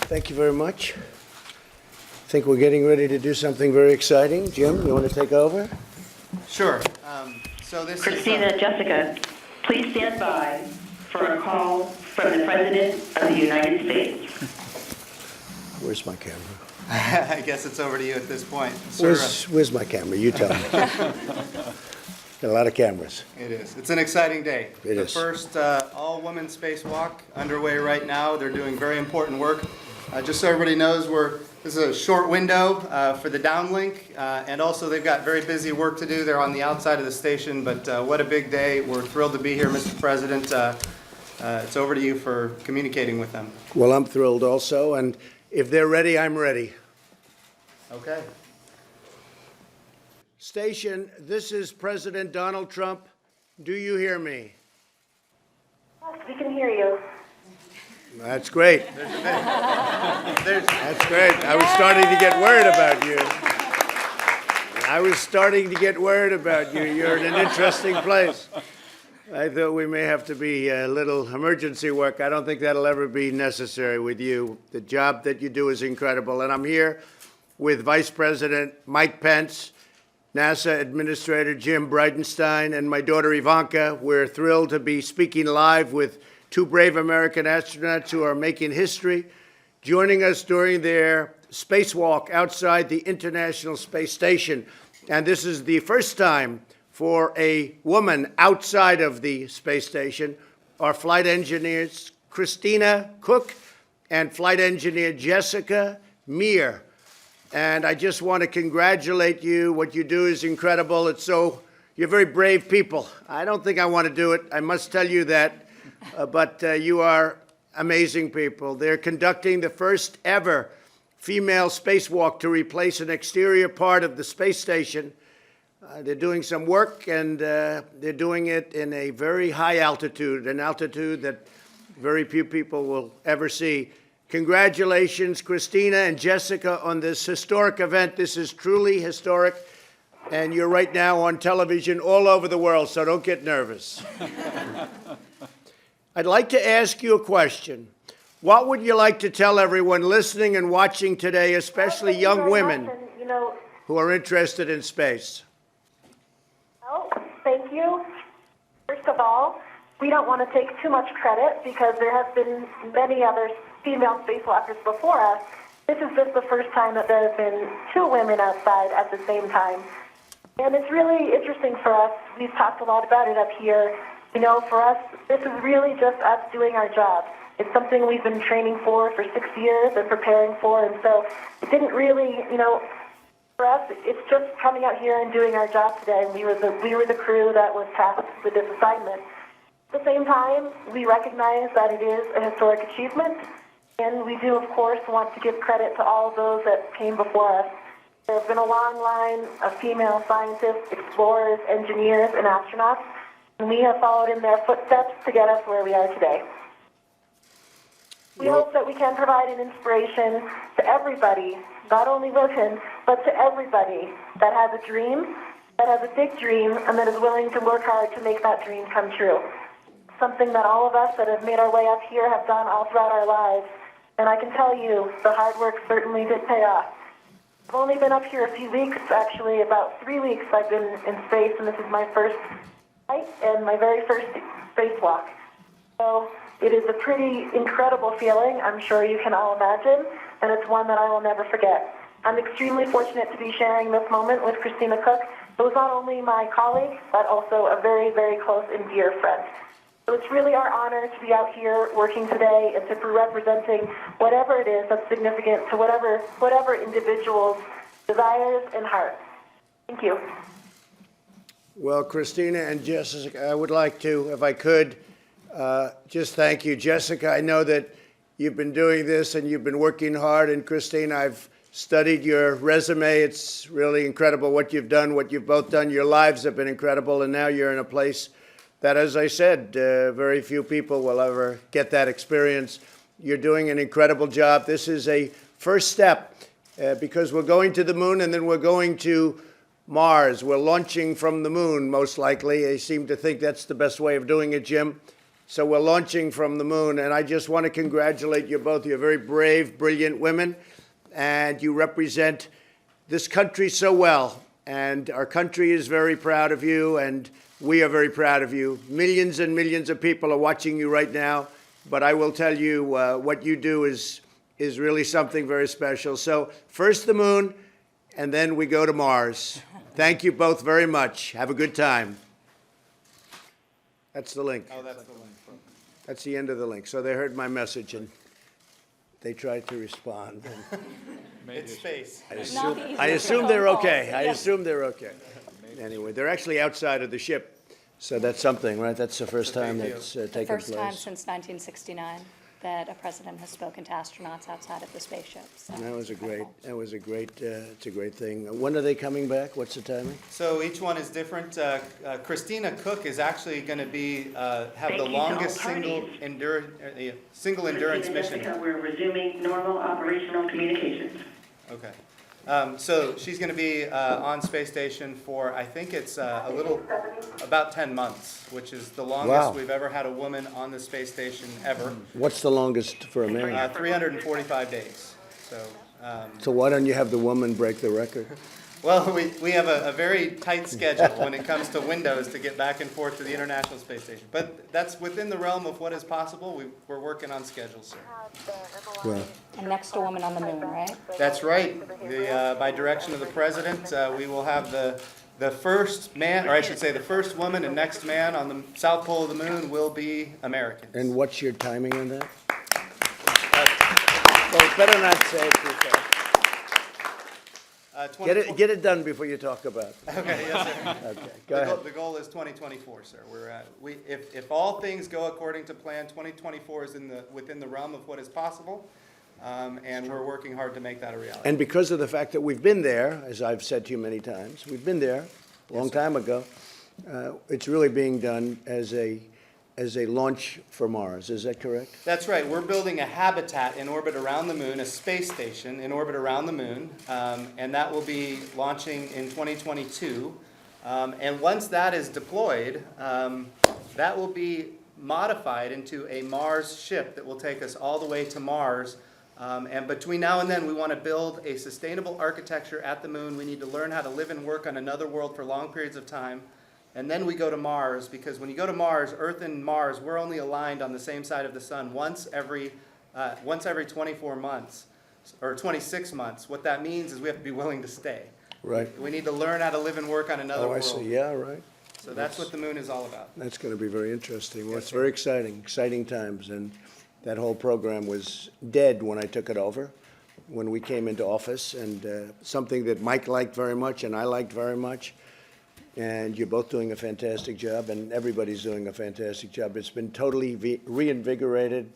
Thank you very much. I think we're getting ready to do something very exciting. Jim, you want to take over? Sure. So this Christina, is... Jessica, please stand by for a call from the President of the United States. Where's my camera? I guess it's over to you at this point. Sir, Where's my camera? You tell me. Got a lot of cameras. it is. It's an exciting day. It the is. first all-women spacewalk underway right now. They're doing very important work. Just so everybody knows, this is a short window for the downlink, and also they've got very busy work to do. They're on the outside of the station, but what a big day. We're thrilled to be here, Mr. President. It's over to you for communicating with them. Well, I'm thrilled also, and if they're ready, I'm ready. Okay. Station, this is President Donald Trump. Do you hear me? Yes, we can hear you. That's great. That's great. I was starting to get worried about you. You're in an interesting place. I thought we may have to be a little emergency work. I don't think that'll ever be necessary with you. The job that you do is incredible. And I'm here with Vice President Mike Pence, NASA Administrator Jim Bridenstine, and my daughter Ivanka. We're thrilled to be speaking live with two brave American astronauts who are making history, joining us during their spacewalk outside the International Space Station. And this is the first time for a woman outside of the space station. Our flight engineers, Christina Cook and flight engineer Jessica Meir. And I just want to congratulate you. What you do is incredible. You're very brave people. I don't think I want to do it. I must tell you that. But you are amazing people. They're conducting the first ever female spacewalk to replace an exterior part of the space station. They're doing some work, and they're doing it in a very high altitude, an altitude that very few people will ever see. Congratulations, Christina and Jessica, on this historic event. This is truly historic, and you're right now on television all over the world, so don't get nervous. I'd like to ask you a question. What would you like to tell everyone listening and watching today, especially young women who are interested in space? Well, thank you. First of all, we don't want to take too much credit because there have been many other female spacewalkers before us. This is just the first time that there have been two women outside at the same time. And it's really interesting for us. We've talked a lot about it up here. For us, this is really just us doing our job. It's something we've been training for 6 years and preparing for, and so it didn't really, for us, it's just coming out here and doing our job today. We were the crew that was tasked with this assignment. At the same time, we recognize that it is a historic achievement, and we do, of course, want to give credit to all of those that came before us. There has been a long line of female scientists, explorers, engineers, and astronauts, and we have followed in their footsteps to get us where we are today. We hope that we can provide an inspiration to everybody, not only women, but to everybody that has a dream, that has a big dream, and that is willing to work hard to make that dream come true. Something that all of us that have made our way up here have done all throughout our lives. And I can tell you, the hard work certainly did pay off. I've only been up here a few weeks, actually, about 3 weeks I've been in space, and this is my first flight and my very first spacewalk. So it is a pretty incredible feeling, I'm sure you can all imagine, and it's one that I will never forget. I'm extremely fortunate to be sharing this moment with Christina Cook, who is not only my colleague, but also a very, very close and dear friend. So it's really our honor to be out here working today and to be representing whatever it is that's significant to whatever individual's desires and heart. Thank you. Well, Christina and Jessica, I would like to, if I could, just thank you. Jessica, I know that you've been doing this and you've been working hard. And Christina, I've studied your resume. It's really incredible what you've done, what you've both done. Your lives have been incredible. And now you're in a place that, as I said, very few people will ever get that experience. You're doing an incredible job. This is a first step because we're going to the moon and then we're going to Mars. We're launching from the moon, most likely. They seem to think that's the best way of doing it, Jim. So we're launching from the moon, and I just want to congratulate you both. You're very brave, brilliant women, and you represent this country so well. And our country is very proud of you, and we are very proud of you. Millions and millions of people are watching you right now, but I will tell you what you do is really something very special. So first the moon, and then we go to Mars. Thank you both very much. Have a good time. That's the link. Oh, that's the link. That's the end of the link. So they heard my message, and they tried to respond. It's space. I assume they're okay. I assume they're okay. Anyway, they're actually outside of the ship, so that's something, right? That's the first time that's taken place. First time since 1969 that a president has spoken to astronauts outside of the spaceship. So That was incredible. it's a great thing. When are they coming back? What's the timing? So each one is different. Christina Cook is actually going to be have Thank the you to all longest parties. single endurance mission. Jessica, we're resuming normal operational communications. Okay. So she's going to be on space station for, I think it's about 10 months, which is the longest Wow. we've ever had a woman on the space station ever. What's the longest for a man? 345 days. So why don't you have the woman break the record? Well, we have a very tight schedule when it comes to windows to get back and forth to the International Space Station. But that's within the realm of what is possible. We're working on schedules, sir. Well, And next a woman on the moon, right? That's right. By direction of the president, we will have the first man, or I should say the first woman and next man on the south pole of the moon will be Americans. and what's your timing on that? Well, better not say it too fast. Get it done before you talk about it. Okay, yes, sir. Okay, go ahead. The goal is 2024, sir. If all things go according to plan, 2024 is within the realm of what is possible, and we're working hard to make that a reality. And because of the fact that we've been there, as I've said to you many times, we've been there a long time ago, it's really being done as a launch for Mars. Is that correct? That's right. We're building a habitat in orbit around the moon, a space station in orbit around the moon, and that will be launching in 2022. And once that is deployed, that will be modified into a Mars ship that will take us all the way to Mars. And between now and then, we want to build a sustainable architecture at the moon. We need to learn how to live and work on another world for long periods of time. And then we go to Mars, because when you go to Mars, Earth and Mars, we're only aligned on the same side of the sun once every 24 months, or 26 months. What that means is we have to be willing to stay. Right. We need to learn how to live and work on another Oh, I world. see. Yeah, right. So that's what the moon is all about. That's going to be very interesting. Well, Yes, it's sir. very exciting times. And that whole program was dead when I took it over, when we came into office, and something that Mike liked very much and I liked very much. And you're both doing a fantastic job, and everybody's doing a fantastic job. It's been totally reinvigorated,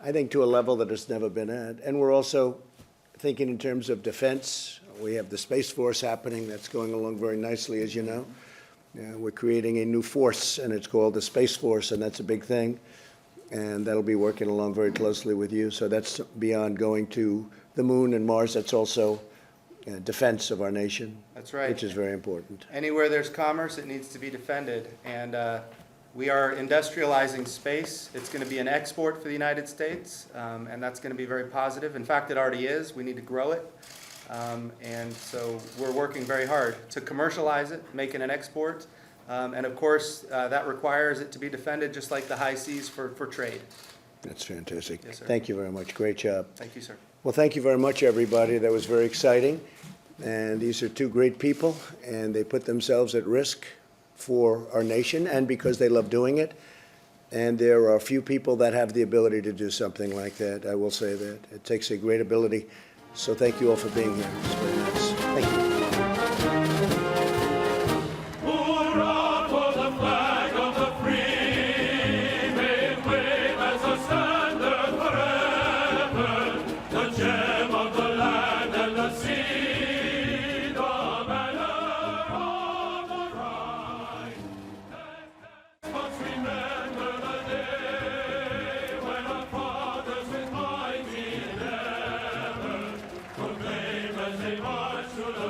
I think, to a level that it's never been at. And we're also thinking in terms of defense. We have the Space Force happening. That's going along very nicely, as you know. We're creating a new force, and it's called the Space Force, and that's a big thing. And that'll be working along very closely with you. So that's beyond going to the moon and Mars. That's also defense of our nation. That's right. Which is very important. Anywhere there's commerce, it needs to be defended. And we are industrializing space. It's going to be an export for the United States, and that's going to be very positive. In fact, it already is. We need to grow it. And so we're working very hard to commercialize it, make it an export. And of course, that requires it to be defended just like the high seas for trade. That's fantastic. Yes, sir. Thank you very much. Great job. Thank you, sir. Well, thank you very much, everybody. That was very exciting. And these are two great people, and they put themselves at risk for our nation and because they love doing it. And there are few people that have the ability to do something like that. I will say that. It takes a great ability. So thank you all for being here. It's very nice. Thank you. Hurrah for the flag of the free, may it wave as a standard forever, the gem of the land and the sea, the banner of the right. Let us remember the day when our fathers with mighty endeavor proclaim as they march to the